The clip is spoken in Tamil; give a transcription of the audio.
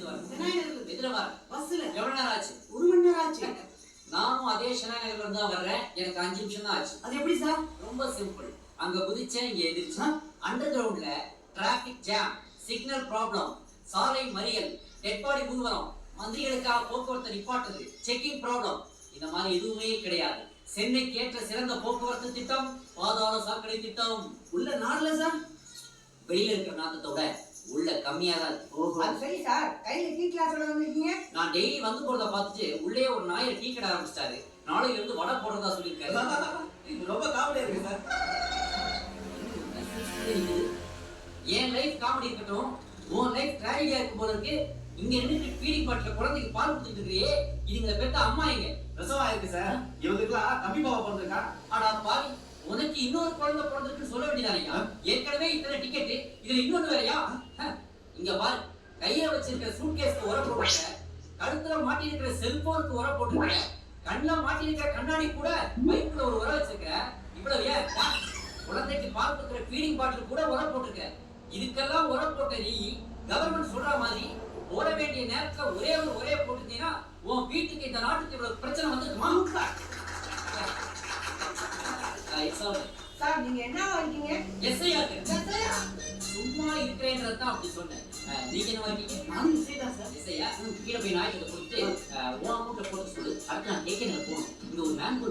இருந்து வரேன். எதுல வரேன்? பஸ்ல. எவ்வளவு நேரம் ஆச்சு? 1 மணி நேரம் ஆச்சு. நானும் அதே ஷெனாய் நகர்ல இருந்து தான் வர்றேன். எனக்கு 5 நிமிஷம் தான் ஆச்சு. அது எப்படி சார்? ரொம்ப சிம்பிள். அங்க குதிச்சேன், இங்க எதிர்ச்சேன். அண்டர் கிரவுண்ட்ல டிராபிக் ஜாம், சிக்னல் ப்ராப்ளம், சாலை மறியல், டெட் பாடி ஊர்வலம், மந்திரிகளுக்காக போக்குவரத்து நிப்பாட்டுறது, செக்கிங் ப்ராப்ளம், இந்த மாதிரி எதுவுமே கிடையாது. சென்னைக்கு ஏற்ற சிறந்த போக்குவரத்து திட்டம் பாதாள சாக்கடை திட்டம். உள்ள நார்ல சார். வெளியில இருக்கிற நாத்தத்தை விட உள்ள கம்மியா தான் இருக்கு. அது சரி சார். கையில டீ கிளாஸ் வந்திருக்கீங்க. நான் டெய்லி வந்து போறத பார்த்துட்டு உள்ளே ஒரு நாயை டீ கடை ஆரம்பிச்சிட்டாரு. நாளையில இருந்து வடை போடுறதா சொல்லியிருக்காரு. ரொம்ப காமெடியா இருக்கு சார். என் லைஃப் காமெடி இருக்கட்டும், உன் லைஃப் ட்ராஜடியா இருக்கும் போல இருக்கு. இங்க இருந்து ஃபீடிங் பாட்டில குழந்தைக்கு பால் கொடுத்துட்டு இருக்கிறியே, இதுங்களை பெத்த அம்மா எங்க? பிரசவம் ஆயிருக்கு சார். இவங்களுக்குலாம் தம்பி பாவா பிறந்திருக்கா. ஆனா பாவி, உனக்கு இன்னொரு குழந்தை பிறந்திருக்குன்னு சொல்ல வேண்டியதானையா? ஏற்கனவே இத்தனை டிக்கெட், இதுல இன்னொன்னு வேறையா? இங்க பாரு, கையில வச்சிருக்கிற சூட்கேஸ்க்கு உர போட்டுருக்க, கழுத்துல மாட்டி இருக்கிற செல்போனுக்கு உர போட்டுருக்க, கண்ணுல மாட்டி இருக்கிற கண்ணாடி கூட பைப்புல ஒரு உர வச்சிருக்க. இவ்வளவு ஏன்? குழந்தைக்கு பால் கொடுக்கிற ஃபீடிங் பாட்டில் கூட உர போட்டிருக்க. இதுக்கெல்லாம் உர போட்ட நீ கவர்மெண்ட் சொல்ற மாதிரி போட வேண்டிய நேரத்துல ஒரே போட்டுட்டீங்கன்னா உன் வீட்டுக்கு இந்த நாட்டுக்கு இவ்வளவு பிரச்சனை வந்துருக்குமா? சார் நீங்க என்ன இருக்கீங்க? எஸ்ஐயா சும்மா இருக்கிறேன்றதான் அப்படி சொன்னேன். நீங்க என்ன இருக்கீங்க? நானும் இசைதான் சார். எஸ்ஐயா கீழே போய் நாய்க்கு கொடுத்து உன் அமௌண்ட்டை போட்டு சொல்லு. அடுத்து நான் கேட்க போகணும். இங்க ஒரு மேன்